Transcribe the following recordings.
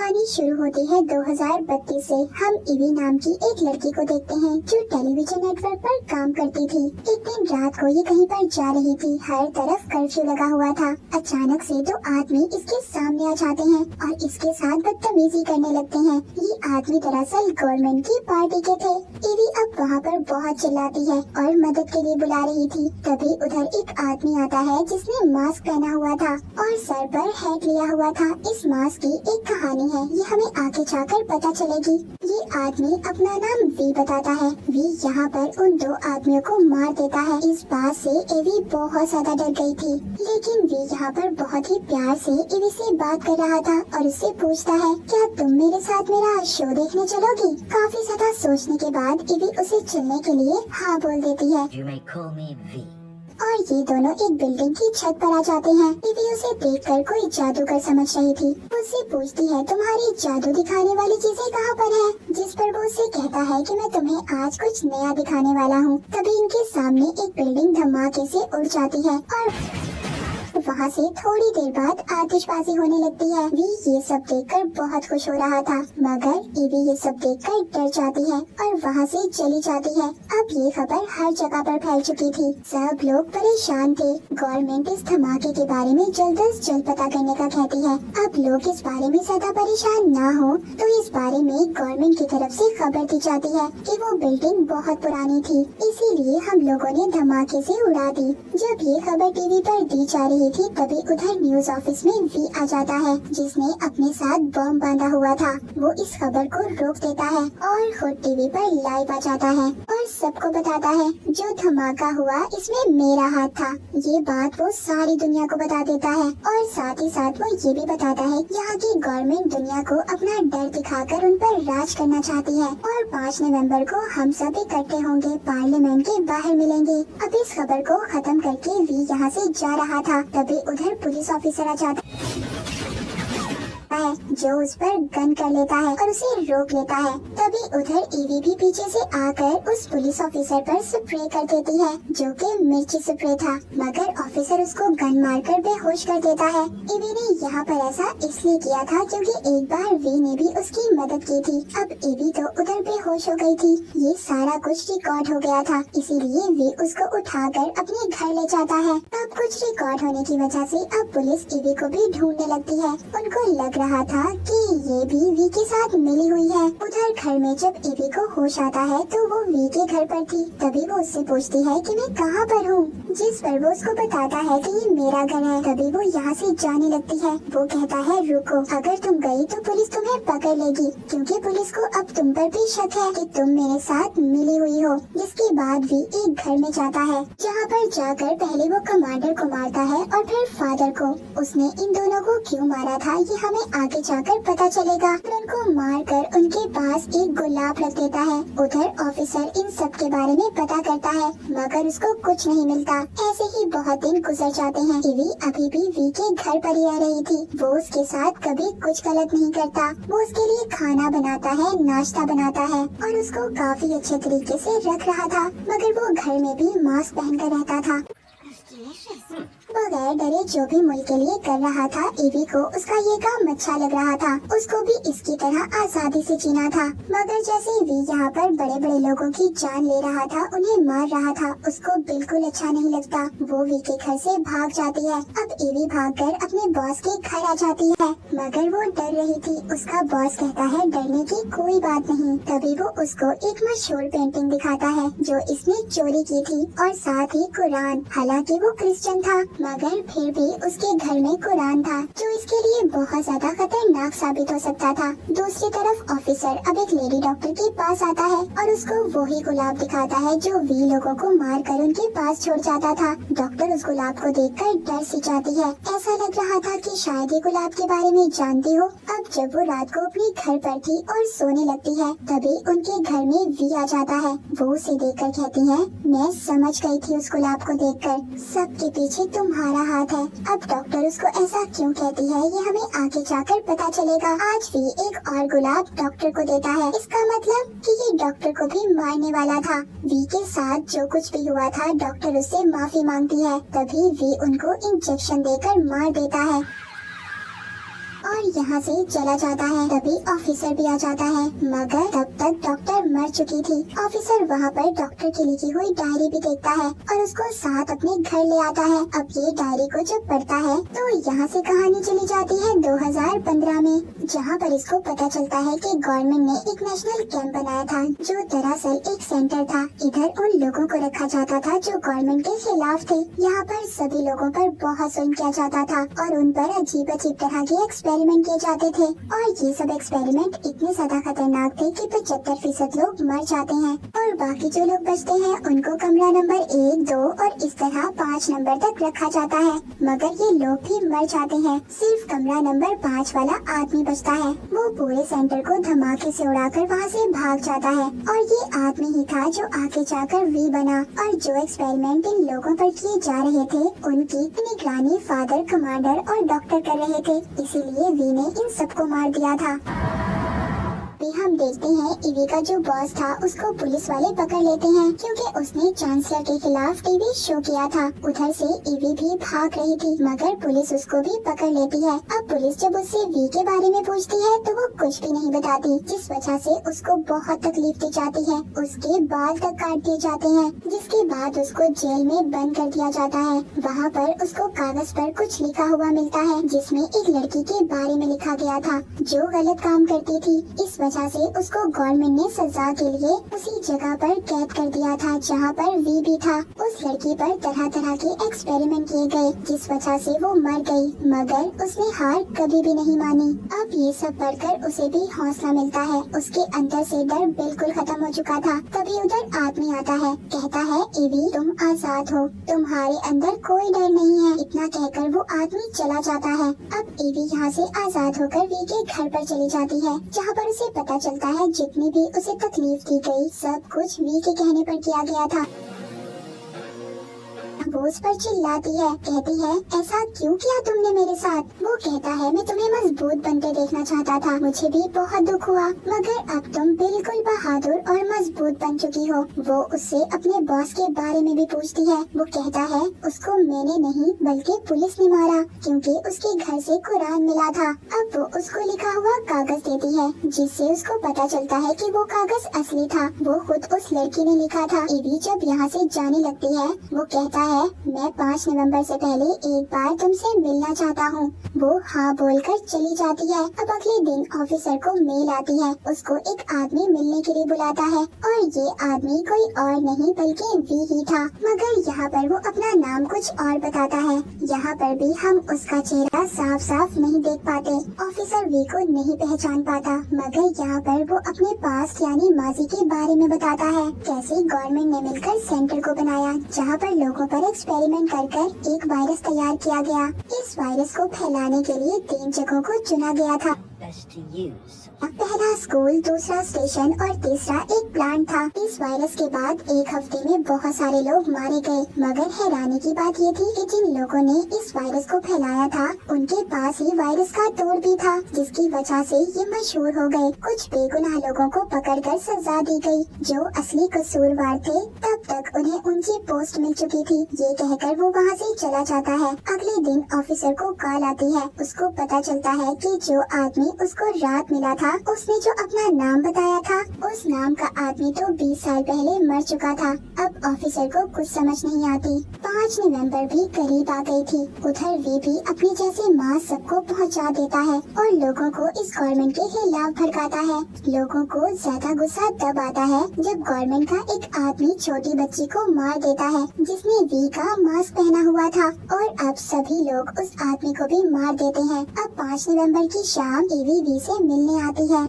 कहानी शुरू होती है 2032 से। हम ईवी नाम की एक लड़की को देखते हैं जो टेलीविजन नेटवर्क पर काम करती थी। एक दिन रात को ये कहीं पर जा रही थी। हर तरफ कर्फ्यू लगा हुआ था। अचानक से दो आदमी इसके सामने आ जाते हैं और इसके साथ बदतमीजी करने लगते हैं। ये आदमी दरअसल गवर्नमेंट की पार्टी के थे। ईवी अब वहाँ पर बहुत चिल्लाती है और मदद के लिए बुला रही थी। तभी उधर एक आदमी आता है जिसने मास्क पहना हुआ था और सर पर हैट लिया हुआ था। इस मास्क की एक कहानी है, ये हमें आगे जाकर पता चलेगी। ये आदमी अपना नाम वी बताता है। वी यहाँ पर उन दो आदमियों को मार देता है। इस बात से एवी बहुत ज्यादा डर गई थी, लेकिन वी यहाँ पर बहुत ही प्यार से एवी से बात कर रहा था और उससे पूछता है, क्या तुम मेरे साथ मेरा शो देखने चलोगी? काफी ज्यादा सोचने के बाद एवी उसे चलने के लिए हाँ बोल देती है। You may call me V. और ये दोनों एक बिल्डिंग की छत पर आ जाते हैं। ईवी उसे देखकर कोई जादूगर समझ रही थी। उससे पूछती है, तुम्हारी जादू दिखाने वाली चीजें कहाँ पर है? जिस पर वो उससे कहता है कि मैं तुम्हें आज कुछ नया दिखाने वाला हूँ। तभी इनके सामने एक बिल्डिंग धमाके से उड़ जाती है और वहाँ से थोड़ी देर बाद आतिशबाजी होने लगती है। वी ये सब देखकर बहुत खुश हो रहा था, मगर ईवी ये सब देखकर डर जाती है और वहाँ से चली जाती है। अब ये खबर हर जगह पर फैल चुकी थी। सब लोग परेशान थे। गवर्नमेंट इस धमाके के बारे में जल्द से जल्द पता करने का कहती है। अब लोग इस बारे में ज्यादा परेशान ना हो तो इस बारे में गवर्नमेंट की तरफ से खबर दी जाती है कि वो बिल्डिंग बहुत पुरानी थी, इसीलिए हम लोगों ने धमाके से उड़ा दी। जब ये खबर टीवी पर दी जा रही थी तभी उधर न्यूज ऑफिस में वी आ जाता है, जिसने अपने साथ बम बांधा हुआ था। वो इस खबर को रोक देता है और खुद टीवी पर लाइव आ जाता है और सबको बताता है, जो धमाका हुआ इसमें मेरा हाथ था। ये बात वो सारी दुनिया को बता देता है और साथ ही साथ वो ये भी बताता है, यहाँ की गवर्नमेंट दुनिया को अपना डर दिखाकर उन पर राज करना चाहती है और 5 नवंबर को हम सब इकट्ठे होंगे, पार्लियामेंट के बाहर मिलेंगे। अब इस खबर को खत्म करके वी यहाँ से जा रहा था, तभी उधर पुलिस ऑफिसर आ जाता है जो उस पर गन कर लेता है और उसे रोक लेता है। तभी उधर ईवी भी पीछे से आकर उस पुलिस ऑफिसर पर स्प्रे कर देती है, जो कि मिर्ची स्प्रे था, मगर ऑफिसर उसको गन मारकर बेहोश कर देता है। ईवी ने यहाँ पर ऐसा इसलिए किया था क्योंकि एक बार वी ने भी उसकी मदद की थी। अब ईवी तो उधर बेहोश हो गई थी। ये सारा कुछ रिकॉर्ड हो गया था, इसीलिए वी उसको उठाकर अपने घर ले जाता है। अब कुछ रिकॉर्ड होने की वजह से अब पुलिस ईवी को भी ढूंढने लगती है। उनको लग रहा था कि ये भी वी के साथ मिली हुई है। उधर घर में जब ईवी को होश आता है तो वो वी के घर पर थी। तभी वो उससे पूछती है कि मैं कहाँ पर हूँ, जिस पर वो उसको बताता है कि ये मेरा घर है। तभी वो यहाँ से जाने लगती है। वो कहता है, रुको, अगर तुम गई तो पुलिस तुम्हें पकड़ लेगी, क्योंकि पुलिस को अब तुम पर भी शक है कि तुम मेरे साथ मिली हुई हो। जिसके बाद वी एक घर में जाता है, जहाँ पर जाकर पहले वो कमांडर को मारता है और फिर फादर को। उसने इन दोनों को क्यों मारा था ये हमें आगे जाकर पता चलेगा। उनको मारकर उनके पास एक गुलाब रख देता है। उधर ऑफिसर इन सब के बारे में पता करता है, मगर उसको कुछ नहीं मिलता। ऐसे ही बहुत दिन गुजर जाते हैं। ईवी अभी भी वी के घर पर ही रह रही थी। वो उसके साथ कभी कुछ गलत नहीं करता। वो उसके लिए खाना बनाता है, नाश्ता बनाता है और उसको काफी अच्छे तरीके से रख रहा था, मगर वो घर में भी मास्क पहनकर रहता था। बगैर डरे जो भी मुल्क के लिए कर रहा था, ईवी को उसका ये काम अच्छा लग रहा था। उसको भी इसकी तरह आजादी से जीना था, मगर जैसे वी यहाँ पर बड़े बड़े लोगों की जान ले रहा था, उन्हें मार रहा था, उसको बिल्कुल अच्छा नहीं लगता। वो वी के घर से भाग जाती है। अब ईवी भागकर अपने बॉस के घर आ जाती है, मगर वो डर रही थी। उसका बॉस कहता है, डरने की कोई बात नहीं। तभी वो उसको एक मशहूर पेंटिंग दिखाता है जो इसने चोरी की थी और साथ ही कुरान। हालांकि वो क्रिश्चियन था, मगर फिर भी उसके घर में कुरान था, जो इसके लिए बहुत ज्यादा खतरनाक साबित हो सकता था। दूसरी तरफ ऑफिसर अब एक लेडी डॉक्टर के पास आता है और उसको वही गुलाब दिखाता है जो वी लोगों को मारकर उनके पास छोड़ जाता था। डॉक्टर उस गुलाब को देखकर डर सी जाती है। ऐसा लग रहा था कि शायद ये गुलाब के बारे में जानती हो। अब जब वो रात को अपने घर पर थी और सोने लगती है, तभी उनके घर में वी आ जाता है। वो उसे देखकर कहती है, मैं समझ गई थी उस गुलाब को देखकर, सबके पीछे तुम्हारा हाथ है। अब डॉक्टर उसको ऐसा क्यों कहती है ये हमें आगे जाकर पता चलेगा। आज भी एक और गुलाब डॉक्टर को देता है। इसका मतलब कि ये डॉक्टर को भी मारने वाला था। वी के साथ जो कुछ भी हुआ था, डॉक्टर उससे माफी मांगती है। तभी वी उनको इंजेक्शन देकर मार देता है और यहाँ से चला जाता है। तभी ऑफिसर भी आ जाता है, मगर तब तक डॉक्टर मर चुकी थी। ऑफिसर वहाँ पर डॉक्टर की लिखी हुई डायरी भी देखता है और उसको साथ अपने घर ले आता है। अब ये डायरी को जब पढ़ता है तो यहाँ से कहानी चली जाती है 2015 में, जहाँ पर इसको पता चलता है कि गवर्नमेंट ने एक नेशनल कैंप बनाया था जो दरअसल एक सेंटर था। इधर उन लोगों को रखा जाता था जो गवर्नमेंट के खिलाफ थे। यहाँ पर सभी लोगों पर बहुत जुल्म किया जाता था और उन पर अजीब अजीब तरह के एक्सपेरिमेंट किए जाते थे और ये सब एक्सपेरिमेंट इतने ज्यादा खतरनाक थे कि 75% लोग मर जाते हैं और बाकी जो लोग बचते हैं उनको कमरा नंबर 1, 2 और इस तरह 5 नंबर तक रखा जाता है। मगर ये लोग भी मर जाते हैं, सिर्फ कमरा नंबर 5 वाला आदमी बचता है। वो पूरे सेंटर को धमाके से उड़ाकर वहाँ से भाग जाता है और ये आदमी ही था जो आगे जाकर वी बना और जो एक्सपेरिमेंट इन लोगों पर किए जा रहे थे उनकी निगरानी फादर, कमांडर और डॉक्टर कर रहे थे। इसीलिए वी ने इन सबको मार दिया था। हम देखते हैं ईवी का जो बॉस था उसको पुलिस वाले पकड़ लेते हैं क्योंकि उसने चांसलर के खिलाफ टीवी शो किया था। उधर से ईवी भी भाग रही थी मगर पुलिस उसको भी पकड़ लेती है। अब पुलिस जब उससे वी के बारे में पूछती है तो वो कुछ भी नहीं बताती, जिस वजह से उसको बहुत तकलीफ दी जाती है। उसके बाल तक काट दिए जाते हैं, जिसके बाद उसको जेल में बंद कर दिया जाता है। वहाँ पर उसको कागज पर कुछ लिखा हुआ मिलता है जिसमें एक लड़की के बारे में लिखा गया था जो गलत काम करती थी। इस वजह से उसको गवर्नमेंट ने सजा के लिए उसी जगह पर कैद कर दिया था जहाँ पर वी भी था। उस लड़की पर तरह तरह के एक्सपेरिमेंट किए गए जिस वजह से वो मर गई, मगर उसने हार कभी भी नहीं मानी। अब ये सब पढ़कर उसे भी हौसला मिलता है। उसके अंदर से डर बिल्कुल खत्म हो चुका था। तभी उधर आदमी आता है, कहता है ईवी तुम आजाद हो, तुम्हारे अंदर कोई डर नहीं है। इतना कहकर वो आदमी चला जाता है। अब ईवी यहाँ से आजाद होकर वी के घर पर चली जाती है जहाँ पर उसे पता चलता है जितनी भी उसे तकलीफ दी गई सब कुछ वी के कहने पर किया गया था। वो उस पर चिल्लाती है, कहती है ऐसा क्यों किया तुमने मेरे साथ? वो कहता है मैं तुम्हें मजबूत बनते देखना चाहता था, मुझे भी बहुत दुख हुआ, मगर अब तुम बिल्कुल बहादुर और मजबूत बन चुकी हो। वो उससे अपने बॉस के बारे में भी पूछती है। वो कहता है उसको मैंने नहीं बल्कि पुलिस ने मारा क्योंकि उसके घर से कुरान मिला था। अब वो उसको लिखा हुआ कागज देती है जिससे उसको पता चलता है कि वो कागज असली था, वो खुद उस लड़की ने लिखा था। ईवी जब यहाँ से जाने लगती है वो कहता है मैं 5 नवंबर से पहले एक बार तुमसे मिलना चाहता हूँ। वो हाँ बोलकर चली जाती है। अब अगले दिन ऑफिसर को मेल आती है, उसको एक आदमी मिलने के लिए बुलाता है और ये आदमी कोई और नहीं बल्कि वी ही था, मगर यहाँ पर वो अपना नाम कुछ और बताता है। यहाँ पर भी हम उसका चेहरा साफ साफ नहीं देख पाते। ऑफिसर वी को नहीं पहचान पाता, मगर यहाँ पर वो अपने पास यानी माजी के बारे में बताता है, कैसे गवर्नमेंट ने मिलकर सेंटर को बनाया जहाँ पर लोगों पर एक्सपेरिमेंट कर एक वायरस तैयार किया गया। इस वायरस को फैलाने के लिए 3 जगहों को चुना गया था। पहला स्कूल, दूसरा स्टेशन और तीसरा एक प्लांट था। इस वायरस के बाद एक हफ्ते में बहुत सारे लोग मारे गए, मगर हैरानी की बात ये थी कि जिन लोगों ने इस वायरस को फैलाया था उनके पास ही वायरस का तोड़ भी था, जिसकी वजह से ये मशहूर हो गए। कुछ बेगुनाह लोगों को पकड़कर सजा दी गई जो असली कसूरवार थे। तब तक उन्हें उनकी पोस्ट मिल चुकी थी। ये कहकर वो वहाँ से चला जाता है। अगले दिन ऑफिसर को कॉल आती है। उसको पता चलता है कि जो आदमी उसको रात मिला था उसने जो अपना नाम बताया था उस नाम का आदमी तो 20 साल पहले मर चुका था। अब ऑफिसर को कुछ समझ नहीं आती। 5 नवंबर भी करीब आ गई थी। उधर वे भी अपने जैसे मास सबको पहुंचा देता है और लोगों को इस गवर्नमेंट के खिलाफ भड़काता है। लोगों को ज्यादा गुस्सा तब आता है जब गवर्नमेंट का एक आदमी छोटी बच्ची को मार देता है जिसने वी का मास्क पहना हुआ था, और अब सभी लोग उस आदमी को भी मार देते हैं। अब 5 नवंबर की शाम ईवी वी से मिलने आती है।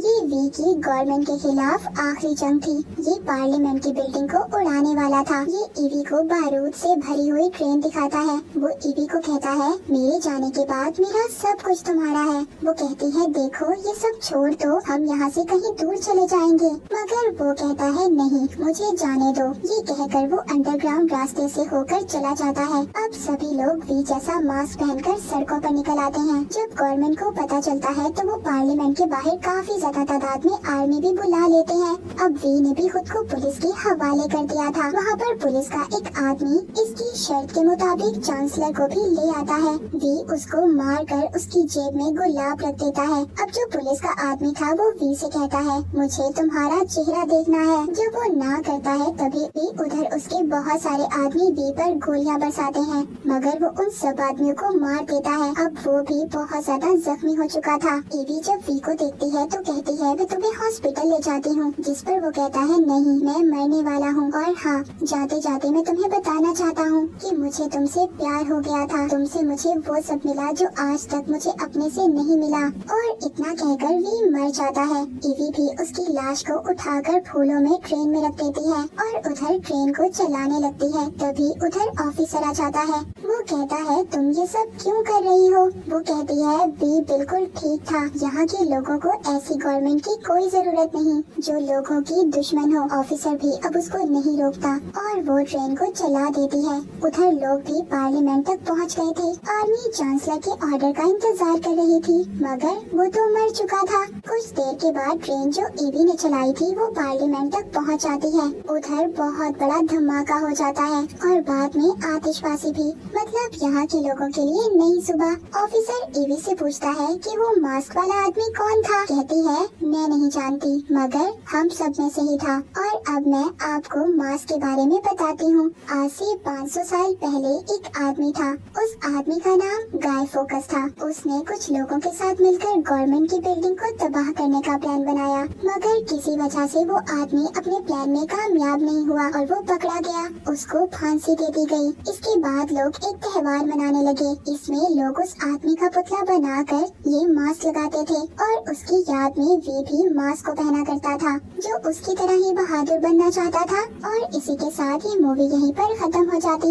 ये वी की गवर्नमेंट के खिलाफ आखिरी जंग थी। ये पार्लियामेंट की बिल्डिंग को उड़ाने वाला था। ये ईवी को बारूद से भरी हुई ट्रेन दिखाता है। वो ईवी को कहता है मेरे जाने के बाद मेरा सब कुछ तुम्हारा है। वो कहती है देखो ये सब छोड़ दो, हम यहाँ से कहीं दूर चले जाएंगे, मगर वो कहता है नहीं मुझे जाने दो। ये कहकर वो अंडरग्राउंड रास्ते से होकर चला जाता है। अब सभी लोग वी जैसा मास्क पहनकर सड़कों पर निकल आते हैं। जब गवर्नमेंट को पता चलता है तो वो पार्लियामेंट के बाहर काफी ज्यादा तादाद में आर्मी भी बुला लेते हैं। अब वी ने भी खुद को पुलिस के हवाले कर दिया था। वहाँ पर पुलिस का एक आदमी इसकी शर्त के मुताबिक चांसलर को भी ले आता है। वी उसको मार कर उसकी जेब में गुलाब रख देता है। अब जो पुलिस का आदमी था वो वी से कहता है, मुझे तुम्हारा चेहरा देखना है। जब वो ना करता है तभी भी उधर उसके बहुत सारे आदमी वी पर गोलियां बरसाते हैं, मगर वो उन सब आदमियों को मार देता है। अब वो भी बहुत ज्यादा जख्मी हो चुका था। ईवी जब वी को देखती है तो कहती है मैं तुम्हें हॉस्पिटल ले जाती हूँ, जिस पर वो कहता है नहीं, मैं मरने वाला हूँ। और हाँ, जाते जाते मैं तुम्हें बताना चाहता हूँ कि मुझे तुमसे प्यार हो गया था। तुमसे मुझे वो सब मिला जो आज तक मुझे अपने से नहीं मिला। और इतना कहकर वी मर जाता है। ईवी भी उसकी लाश को उठाकर फूलों में ट्रेन में रख देती है और उधर ट्रेन को चलाने लगती है। तभी उधर ऑफिसर आ जाता है। वो कहता है तुम ये सब क्यों कर रही हो? वो कहती है वी बिल्कुल ठीक था, यहाँ के लोगों को ऐसी गवर्नमेंट की कोई जरूरत नहीं जो लोगों की दुश्मन हो। ऑफिसर भी अब उसको नहीं रोकता और वो ट्रेन को चला देती है। उधर लोग भी पार्लियामेंट तक पहुँच गए थे। आर्मी चांसलर के ऑर्डर का इंतजार कर रही थी, मगर वो तो मर चुका था। कुछ देर के बाद ट्रेन जो ईवी ने चलाई थी वो पार्लियामेंट तक पहुँच जाती है। उधर बहुत बड़ा धमाका हो जाता है और बाद में आतिशबाजी भी, मतलब यहाँ के लोगों के लिए नई सुबह। ऑफिसर ईवी से पूछता है कि वो मास्क वाला आदमी कौन था? कहती है मैं नहीं जानती, मगर हम सब में से ही था। और अब मैं आपको मास्क के बारे में बताती हूँ। आज से 500 साल पहले एक आदमी था। उस आदमी का नाम गाय फोकस था। उसने कुछ लोगों के साथ मिलकर गवर्नमेंट की बिल्डिंग को तबाह करने का प्लान बनाया, मगर किसी वजह से वो आदमी अपने प्लान में कामयाब नहीं हुआ और वो पकड़ा गया। उसको फांसी दे दी गई। इसके बाद लोग एक त्योहार मनाने लगे। इसमें लोग उस आदमी का पुतला बनाकर ये मास्क लगाते थे और उसकी याद में वी भी मास्क को पहना करता था, जो उसकी तरह ही बहादुर बनना चाहता था। और इसी के साथ ये मूवी यहीं पर खत्म हो जाती है।